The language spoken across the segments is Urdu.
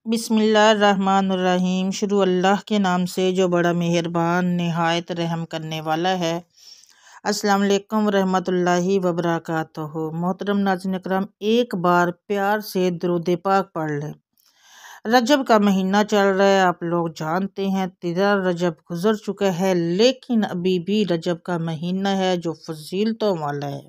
بسم اللہ الرحمن الرحیم۔ شروع اللہ کے نام سے جو بڑا مہربان نہایت رحم کرنے والا ہے۔ السلام علیکم ورحمۃ اللہ وبرکاتہ۔ محترم ناظرین اکرام، ایک بار پیار سے درود پاک پڑھ لیں۔ رجب کا مہینہ چل رہا ہے، آپ لوگ جانتے ہیں 13 رجب گزر چکا ہے، لیکن ابھی بھی رجب کا مہینہ ہے جو فضیلتوں والا ہے۔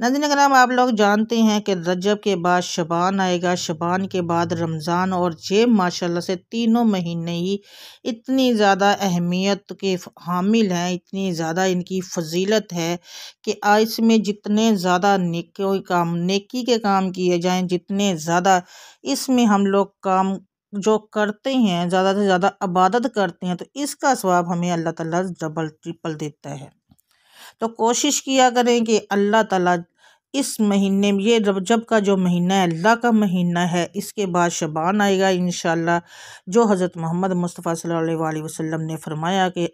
ناظرین اکرام، آپ لوگ جانتے ہیں کہ رجب کے بعد شعبان آئے گا، شعبان کے بعد رمضان، اور یہ ماشاءاللہ سے تینوں مہینے ہی اتنی زیادہ اہمیت کے حامل ہیں، اتنی زیادہ ان کی فضیلت ہے کہ اس میں جتنے زیادہ نیکی کے کام کیے جائیں، جتنے زیادہ اس میں ہم لوگ کام جو کرتے ہیں، زیادہ سے زیادہ عبادت کرتے ہیں، تو اس کا ثواب ہمیں اللہ تعالیٰ ڈبل ٹرپل دیتا ہے۔ تو کوشش کیا کریں کہ اللہ تعالیٰ اس مہینے میں، یہ رجب کا جو مہینہ ہے اللہ کا مہینہ ہے، اس کے بعد شعبان آئے گا انشاءاللہ، جو حضرت محمد مصطفیٰ صلی اللہ علیہ وسلم نے فرمایا کہ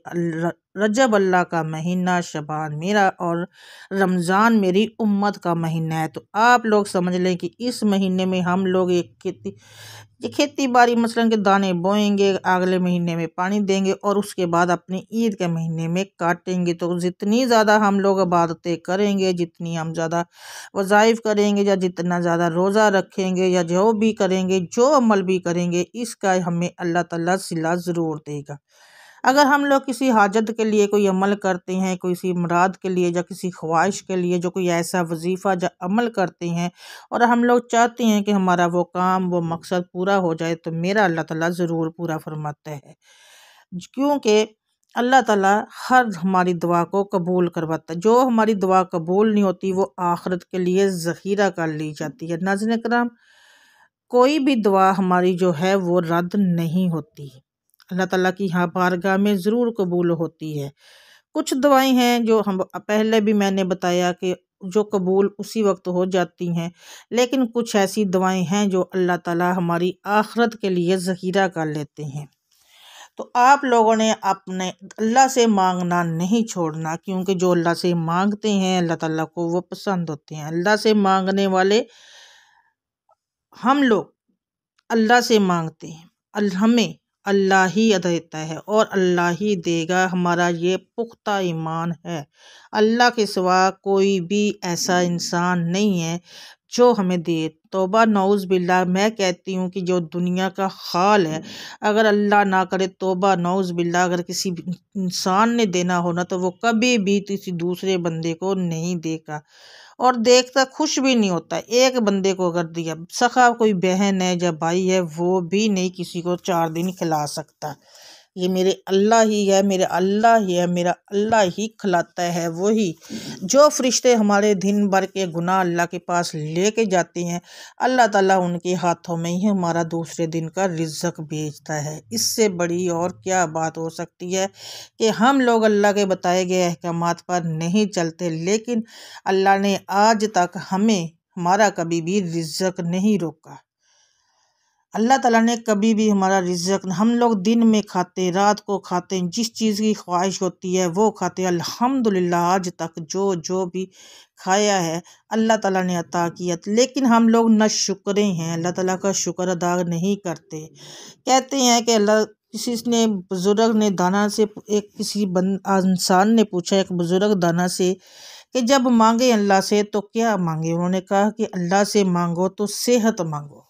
رجب اللہ کا مہینہ، شعبان میرا، اور رمضان میری امت کا مہینہ ہے۔ تو آپ لوگ سمجھ لیں کہ اس مہینے میں ہم لوگ کھیتی باڑی مثلاً کے دانے بوئیں گے، اگلے مہینے میں پانی دیں گے، اور اس کے بعد اپنی عید کے مہینے میں کاٹیں گے۔ تو جتنی زیادہ ہم لوگ عبادتیں کریں گے، جتنی ہم زیادہ وظائف کریں گے، یا جتنا زیادہ روزہ رکھیں گے، یا جو بھی کریں گے، جو عمل بھی کریں گے، اس کا ہمیں اللہ تعالیٰ صلہ ضرور دے گا۔ اگر ہم لوگ کسی حاجت کے لیے کوئی عمل کرتے ہیں، کسی مراد کے لیے یا کسی خواہش کے لیے جو کوئی ایسا وظیفہ یا عمل کرتے ہیں، اور ہم لوگ چاہتے ہیں کہ ہمارا وہ کام، وہ مقصد پورا ہو جائے، تو میرا اللہ تعالیٰ ضرور پورا فرماتا ہے، کیونکہ اللہ تعالیٰ ہر ہماری دعا کو قبول کرواتا ہے۔ جو ہماری دعا قبول نہیں ہوتی وہ آخرت کے لیے ذخیرہ کر لی جاتی ہے۔ ناظرین کرام، کوئی بھی دعا ہماری جو ہے وہ رد نہیں ہوتی، اللہ تعالیٰ کی بارگاہ میں ضرور قبول ہوتی ہے۔ کچھ دعائیں ہیں جو ہم پہلے بھی میں نے بتایا کہ جو قبول اسی وقت ہو جاتی ہیں، لیکن کچھ ایسی دعائیں ہیں جو اللہ تعالیٰ ہماری آخرت کے لیے ذخیرہ کر لیتے ہیں۔ تو آپ لوگوں نے اپنے اللہ سے مانگنا نہیں چھوڑنا، کیونکہ جو اللہ سے مانگتے ہیں اللہ تعالیٰ کو وہ پسند ہوتے ہیں۔ اللہ سے مانگنے والے ہم لوگ اللہ سے مانگتے ہیں، ہمیں اللہ ہی دیتا ہے اور اللہ ہی دے گا، ہمارا یہ پختہ ایمان ہے۔ اللہ کے سوا کوئی بھی ایسا انسان نہیں ہے جو ہمیں دے۔ توبہ نعوذ باللہ، میں کہتی ہوں کہ جو دنیا کا حال ہے، اگر اللہ نہ کرے، توبہ نعوذ باللہ، اگر کسی انسان نے دینا ہونا تو وہ کبھی بھی کسی دوسرے بندے کو نہیں دے گا، اور دیکھتا خوش بھی نہیں ہوتا۔ ایک بندے کو اگر دیا، سخا کوئی بہن ہے یا بھائی ہے، وہ بھی نہیں کسی کو 4 دن کھلا سکتا۔ یہ میرے اللہ ہی ہے، میرا اللہ ہی ہے، میرا اللہ ہی کھلاتا ہے۔ وہی جو فرشتے ہمارے دن بھر کے گناہ اللہ کے پاس لے کے جاتے ہیں، اللہ تعالیٰ ان کے ہاتھوں میں ہی ہمارا دوسرے دن کا رزق بھیجتا ہے۔ اس سے بڑی اور کیا بات ہو سکتی ہے کہ ہم لوگ اللہ کے بتائے گئے احکامات پر نہیں چلتے، لیکن اللہ نے آج تک ہمارا کبھی بھی رزق نہیں روکا۔ اللہ تعالیٰ نے کبھی بھی ہمارا رزق، ہم لوگ دن میں کھاتے، رات کو کھاتے، جس چیز کی خواہش ہوتی ہے وہ کھاتے، الحمدللہ آج تک جو بھی کھایا ہے اللہ تعالیٰ نے عطا کیا، لیکن ہم لوگ نہ شکرے ہیں، اللہ تعالیٰ کا شکر ادا نہیں کرتے۔ کہتے ہیں کہ بزرگ نے دانا سے، کسی انسان نے پوچھا ایک بزرگ دانا سے کہ جب مانگے اللہ سے تو کیا مانگے؟ انہوں نے کہا کہ اللہ سے مانگو تو صحت مانگو،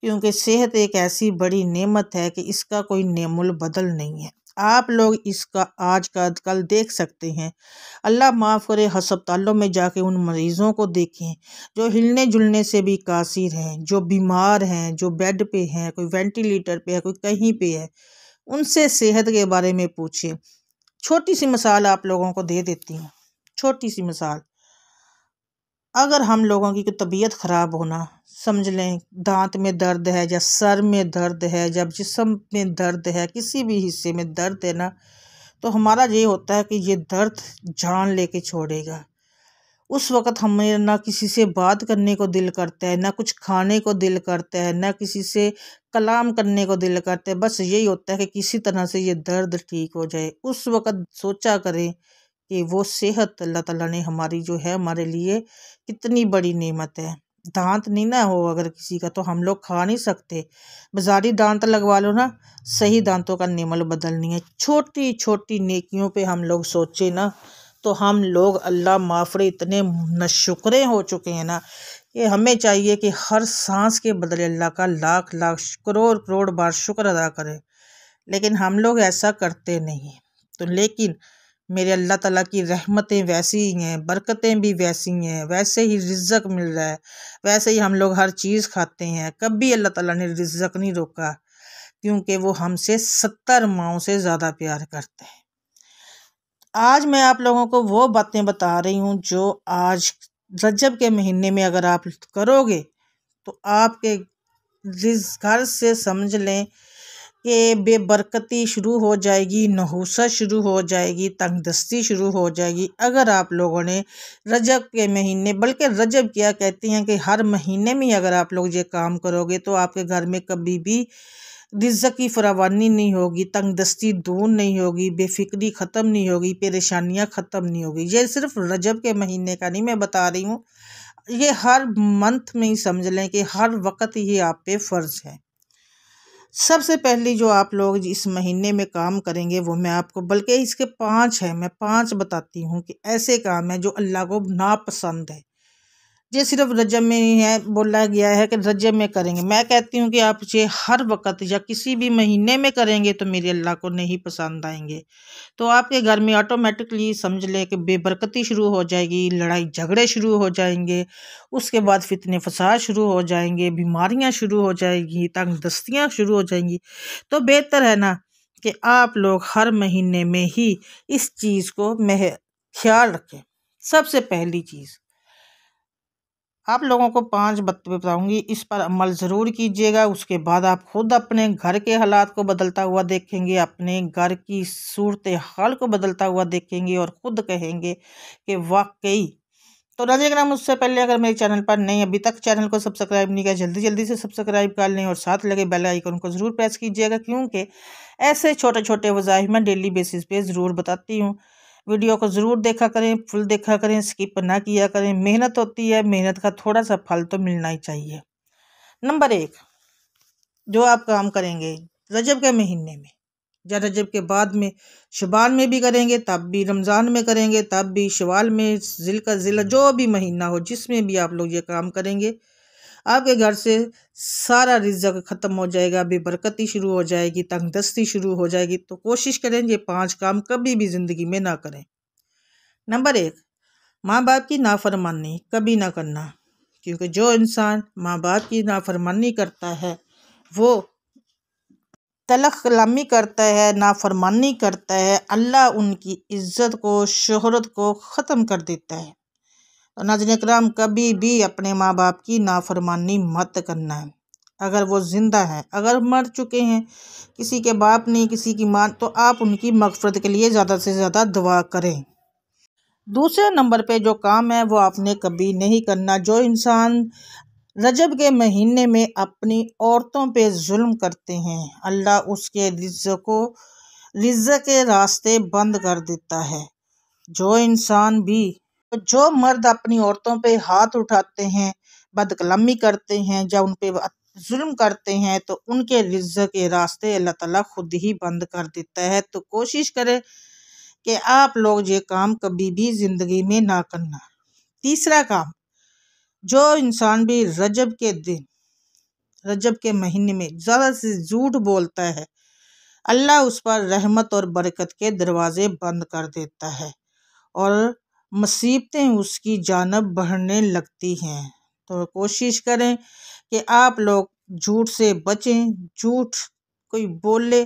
کیونکہ صحت ایک ایسی بڑی نعمت ہے کہ اس کا کوئی نعم البدل نہیں ہے۔ آپ لوگ اس کا آج کل دیکھ سکتے ہیں، اللہ معاف کرے، ہسپتالوں میں جا کے ان مریضوں کو دیکھیں جو ہلنے جلنے سے بھی قاصر ہیں، جو بیمار ہیں، جو بیڈ پہ ہیں، کوئی وینٹیلیٹر پہ ہے، کوئی کہیں پہ ہے، ان سے صحت کے بارے میں پوچھیں۔ چھوٹی سی مثال آپ لوگوں کو دے دیتی ہوں، چھوٹی سی مثال، اگر ہم لوگوں کی طبیعت خراب ہونا، سمجھ لیں دانت میں درد ہے، یا سر میں درد ہے، جب جسم میں درد ہے، کسی بھی حصے میں درد ہے نا، تو ہمارا یہ ہوتا ہے کہ یہ درد جان لے کے چھوڑے گا۔ اس وقت ہمیں نہ کسی سے بات کرنے کو دل کرتا ہے، نہ کچھ کھانے کو دل کرتا ہے، نہ کسی سے کلام کرنے کو دل کرتا ہے، بس یہی ہوتا ہے کہ کسی طرح سے یہ درد ٹھیک ہو جائے۔ اس وقت سوچا کریں کہ وہ صحت اللہ تعالیٰ نے ہماری جو ہے ہمارے لیے کتنی بڑی نعمت ہے۔ دانت نہیں نہ ہو اگر کسی کا تو ہم لوگ کھا نہیں سکتے، بازاری دانت لگوا لو نا، صحیح دانتوں کا نعمت بدلنی ہے۔ چھوٹی چھوٹی نیکیوں پہ ہم لوگ سوچے نا تو ہم لوگ اللہ معافرے اتنے ناشکرے ہو چکے ہیں نا کہ ہمیں چاہیے کہ ہر سانس کے بدلے اللہ کا لاکھ لاکھ کروڑ کروڑ بار شکر ادا کریں، لیکن ہم لوگ ایسا کرتے نہیں۔ تو لیکن میرے اللہ تعالیٰ کی رحمتیں ویسی ہی ہیں، برکتیں بھی ویسی ہیں، ویسے ہی رزق مل رہا ہے، ویسے ہی ہم لوگ ہر چیز کھاتے ہیں۔ کبھی اللہ تعالیٰ نے رزق نہیں روکا کیونکہ وہ ہم سے 70 ماؤں سے زیادہ پیار کرتے ہیں۔ آج میں آپ لوگوں کو وہ باتیں بتا رہی ہوں جو آج رجب کے مہینے میں اگر آپ کرو گے تو آپ کے گھر سے سمجھ لیں کہ بے برکتی شروع ہو جائے گی، نحوست شروع ہو جائے گی، تنگ دستی شروع ہو جائے گی۔ اگر آپ لوگوں نے رجب کے مہینے، بلکہ رجب کیا کہتے ہیں کہ ہر مہینے میں اگر آپ لوگ یہ کام کرو گے تو آپ کے گھر میں کبھی بھی رزق کی فراوانی نہیں ہوگی، تنگ دستی دور نہیں ہوگی، بے فکری ختم نہیں ہوگی، پریشانیاں ختم نہیں ہوگی۔ یہ صرف رجب کے مہینے کا نہیں میں بتا رہی ہوں، یہ ہر منتھ میں ہی سمجھ لیں کہ ہر وقت ہی آپ پہ فرض ہے۔ سب سے پہلی جو آپ لوگ اس مہینے میں کام کریں گے وہ میں آپ کو، بلکہ اس کے 5 ہیں، میں 5 بتاتی ہوں کہ ایسے کام ہیں جو اللہ کو ناپسند ہے۔ یہ صرف رجب میں ہی ہے، بولا گیا ہے کہ رجب میں کریں گے۔ میں کہتی ہوں کہ آپ یہ ہر وقت یا کسی بھی مہینے میں کریں گے تو میرے اللہ کو نہیں پسند آئیں گے، تو آپ کے گھر میں آٹومیٹکلی سمجھ لیں کہ بے برکتی شروع ہو جائے گی، لڑائی جھگڑے شروع ہو جائیں گے، اس کے بعد فتنے فساد شروع ہو جائیں گے، بیماریاں شروع ہو جائیں گی، تنگ دستیاں شروع ہو جائیں گی۔ تو بہتر ہے نا کہ آپ لوگ ہر مہینے میں ہی اس چیز کو خیال رکھیں۔ سب سے پہلی چیز آپ لوگوں کو 5 باتیں بتاؤں گی، اس پر عمل ضرور کیجیے گا۔ اس کے بعد آپ خود اپنے گھر کے حالات کو بدلتا ہوا دیکھیں گے، اپنے گھر کی صورتحال کو بدلتا ہوا دیکھیں گے اور خود کہیں گے کہ واقعی۔ تو ناظرین کرام، اس سے پہلے اگر میرے چینل پر نہیں، ابھی تک چینل کو سبسکرائب نہیں کیا، جلدی جلدی سے سبسکرائب کر لیں اور ساتھ لگے بیل آئیکن کو ضرور پریس کیجیے گا، کیونکہ ایسے چھوٹے چھوٹے وظائف میں ڈیلی بیسس پہ ضرور بتاتی ہوں۔ ویڈیو کو ضرور دیکھا کریں، فل دیکھا کریں، سکپ نہ کیا کریں۔ محنت ہوتی ہے، محنت کا تھوڑا سا پھل تو ملنا ہی چاہیے۔ نمبر 1 جو آپ کام کریں گے رجب کے مہینے میں یا رجب کے بعد میں، شعبان میں بھی کریں گے تب بھی، رمضان میں کریں گے تب بھی، شوال میں، ذی جو بھی مہینہ ہو جس میں بھی آپ لوگ یہ کام کریں گے، آپ کے گھر سے سارا رزق ختم ہو جائے گا، بے برکتی شروع ہو جائے گی، تنگ دستی شروع ہو جائے گی۔ تو کوشش کریں یہ 5 کام کبھی بھی زندگی میں نہ کریں۔ نمبر 1 ماں باپ کی نافرمانی کبھی نہ کرنا، کیونکہ جو انسان ماں باپ کی نافرمانی کرتا ہے وہ تلخ کلامی کرتا ہے، نافرمانی کرتا ہے، اللہ ان کی عزت کو، شہرت کو ختم کر دیتا ہے۔ تو ناظرین کرام، کبھی بھی اپنے ماں باپ کی نافرمانی مت کرنا ہے۔ اگر وہ زندہ ہیں، اگر مر چکے ہیں، کسی کے باپ نہیں، کسی کی ماں، تو آپ ان کی مغفرت کے لیے زیادہ سے زیادہ دعا کریں۔ دوسرے نمبر پہ جو کام ہے وہ آپ نے کبھی نہیں کرنا، جو انسان رجب کے مہینے میں اپنی عورتوں پہ ظلم کرتے ہیں، اللہ اس کے رزق کے راستے بند کر دیتا ہے۔ جو مرد اپنی عورتوں پہ ہاتھ اٹھاتے ہیں، بد کلامی کرتے ہیں یا ان پہ ظلم کرتے ہیں، تو ان کے رزق کے راستے اللہ تعالیٰ خود ہی بند کر دیتا ہے۔ تو کوشش کریں کہ آپ لوگ یہ کام کبھی بھی زندگی میں نہ کرنا۔ تیسرا کام، جو انسان بھی رجب کے مہینے میں زیادہ سے جھوٹ بولتا ہے، اللہ اس پر رحمت اور برکت کے دروازے بند کر دیتا ہے اور مصیبتیں اس کی جانب بڑھنے لگتی ہیں۔ تو کوشش کریں کہ آپ لوگ جھوٹ سے بچیں، جھوٹ کوئی بولے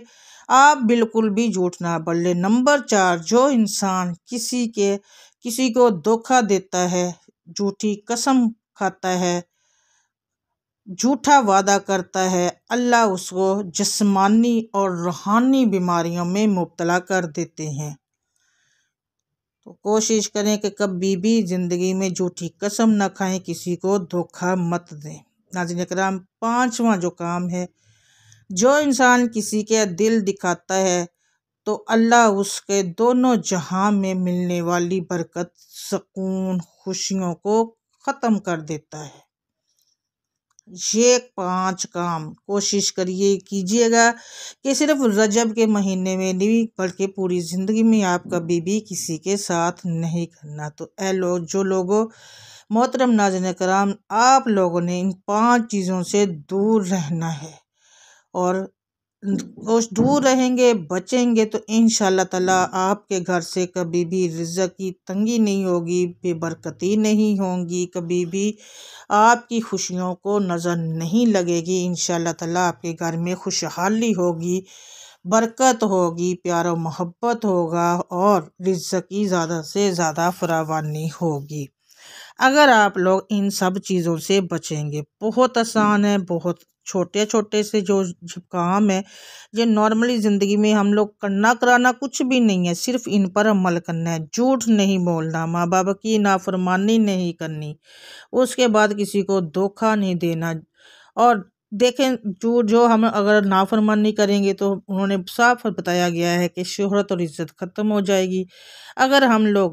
آپ بالکل بھی جھوٹ نہ بولے۔ نمبر 4 جو انسان کسی کو دھوکہ دیتا ہے، جھوٹی قسم کھاتا ہے، جھوٹا وعدہ کرتا ہے، اللہ اس کو جسمانی اور روحانی بیماریوں میں مبتلا کر دیتے ہیں۔ تو کوشش کریں کہ کبھی بھی زندگی میں جھوٹی قسم نہ کھائیں، کسی کو دھوکہ مت دیں۔ ناظرین کرام، 5واں جو کام ہے، جو انسان کسی کے دل دکھاتا ہے تو اللہ اس کے دونوں جہاں میں ملنے والی برکت، سکون، خوشیوں کو ختم کر دیتا ہے۔ یہ 5 کام کوشش کیجیے گا کہ صرف رجب کے مہینے میں نہیں بلکہ پوری زندگی میں آپ کبھی بھی کسی کے ساتھ نہیں کرنا۔ تو جو لوگوں محترم ناظرین کرام، آپ لوگوں نے ان 5 چیزوں سے دور رہنا ہے، اور دور رہیں گے، بچیں گے تو انشاءاللہ تعالیٰ آپ کے گھر سے کبھی بھی رزق کی تنگی نہیں ہوگی، بے برکتی نہیں ہوگی، کبھی بھی آپ کی خوشیوں کو نظر نہیں لگے گی۔ انشاءاللہ تعالیٰ آپ کے گھر میں خوشحالی ہوگی، برکت ہوگی، پیار و محبت ہوگا، اور رزق کی زیادہ سے زیادہ فراوانی ہوگی اگر آپ لوگ ان سب چیزوں سے بچیں گے۔ بہت آسان ہے، بہت چھوٹے چھوٹے سے جو کام ہے، جو نارملی زندگی میں ہم لوگ کرنا کرانا کچھ بھی نہیں ہے، صرف ان پر عمل کرنا ہے۔ جھوٹ نہیں بولنا، ماں باپ کی نافرمانی نہیں کرنی، اس کے بعد کسی کو دھوکہ نہیں دینا۔ اور دیکھیں، جو ہم اگر نافرمانی کریں گے تو انہوں نے صاف بتایا گیا ہے کہ شہرت اور عزت ختم ہو جائے گی۔ اگر ہم لوگ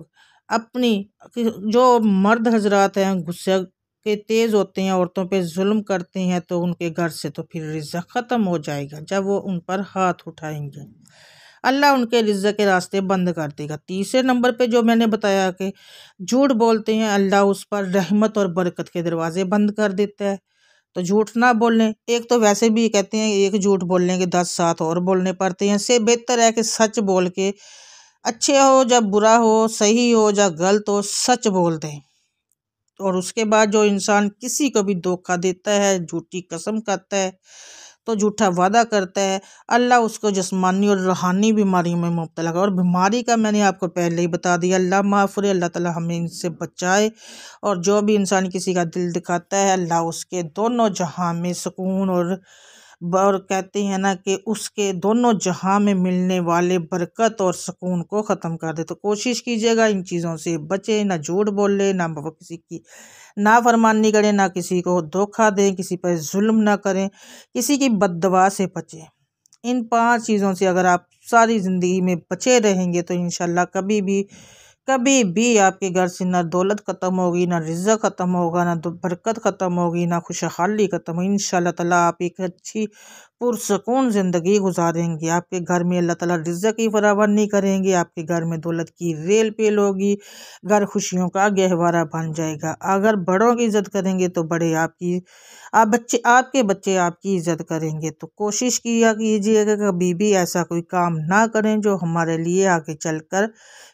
اپنی جو مرد حضرات ہیں غصے کے تیز ہوتے ہیں، عورتوں پہ ظلم کرتے ہیں، تو ان کے گھر سے تو پھر رزق ختم ہو جائے گا۔ جب وہ ان پر ہاتھ اٹھائیں گے، اللہ ان کے رزق کے راستے بند کر دے گا۔ تیسرے نمبر پہ جو میں نے بتایا کہ جھوٹ بولتے ہیں، اللہ اس پر رحمت اور برکت کے دروازے بند کر دیتا ہے۔ تو جھوٹ نہ بولیں۔ ایک تو ویسے بھی کہتے ہیں ایک جھوٹ بولنے کے 10 ساتھ اور بولنے پڑتے ہیں، اس سے بہتر ہے کہ سچ بول کے، اچھے ہو یا برا ہو، صحیح ہو یا غلط ہو، سچ بول دیں۔ اور اس کے بعد جو انسان کسی کو بھی دھوکہ دیتا ہے، جھوٹی قسم کھاتا ہے، تو جھوٹا وعدہ کرتا ہے، اللہ اس کو جسمانی اور روحانی بیماری میں مبتلا کرے۔ اور بیماری کا میں نے آپ کو پہلے ہی بتا دیا، اللہ معاف کرے، اللہ تعالیٰ ہمیں ان سے بچائے۔ اور جو بھی انسان کسی کا دل دکھاتا ہے، اللہ اس کے دونوں جہاں میں سکون اور کہتے ہیں نا کہ اس کے دونوں جہاں میں ملنے والے برکت اور سکون کو ختم کر دے۔ تو کوشش کیجیے گا ان چیزوں سے بچیں، نہ جھوٹ بولے، نہ کسی کی نافرمانی کریں، نہ کسی کو دھوکہ دیں، کسی پر ظلم نہ کریں، کسی کی بد دعا سے بچیں۔ ان 5 چیزوں سے اگر آپ ساری زندگی میں بچے رہیں گے تو انشاءاللہ کبھی بھی آپ کے گھر سے نہ دولت ختم ہوگی، نہ رزق ختم ہوگا، نہ برکت ختم ہوگی، نہ خوشحالی ختم ہوگی۔ انشاءاللہ تعالیٰ آپ ایک اچھی پرسکون زندگی گزاریں گے۔ آپ کے گھر میں اللہ تعالیٰ رزق کی فراوانی کریں گے، آپ کے گھر میں دولت کی ریل پیل ہوگی، گھر خوشیوں کا گہوارہ بن جائے گا۔ اگر بڑوں کی عزت کریں گے تو بڑے آپ کے بچے آپ کی عزت کریں گے۔ تو کوشش کیجیے گا کبھی بھی ایسا کوئی کام نہ کریں جو ہمارے لیے آگے چل کر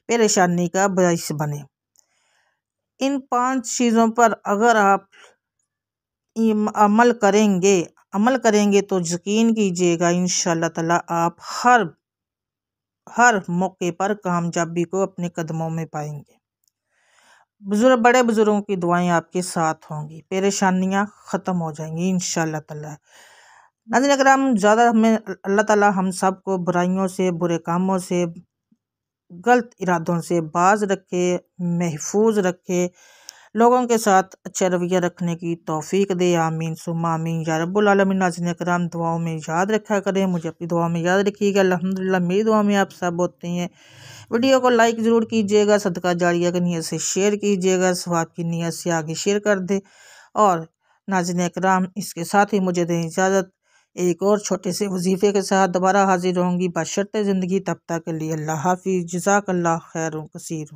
پریشانی کا باعث بنے۔ ان 5 چیزوں پر اگر آپ عمل کریں گے تو یقین کیجیے گا انشاءاللہ تعالیٰ آپ ہر موقع پر کامیابی کو اپنے قدموں میں پائیں گے۔ بڑے بزرگوں کی دعائیں آپ کے ساتھ ہوں گی، پریشانیاں ختم ہو جائیں گی انشاءاللہ تعالیٰ۔ ناظرین اکرام، زیادہ اللہ تعالیٰ ہم سب کو برائیوں سے، برے کاموں سے، غلط ارادوں سے باز رکھے، محفوظ رکھے، لوگوں کے ساتھ اچھا رویہ رکھنے کی توفیق دے۔ آمین ثم آمین یا رب العالمین۔ ناظرین اکرام، دعاؤں میں یاد رکھا کریں، مجھے اپنی دعاؤں میں یاد رکھیے گا۔ الحمدللہ میری دعا میں آپ سب ہوتے ہیں۔ ویڈیو کو لائک ضرور کیجیے گا، صدقہ جاریہ کی نیت سے شیئر کیجیے گا، ثواب کی نیت سے آگے شیئر کر دیں۔ اور ناظرین اکرام، اس کے ساتھ ہی مجھے دیں اجازت، ایک اور چھوٹے سے وظیفے کے ساتھ دوبارہ حاضر ہوں گی بشرط زندگی۔ تب تک کے لیے اللہ حافظ، جزاک اللہ خیر کثیر۔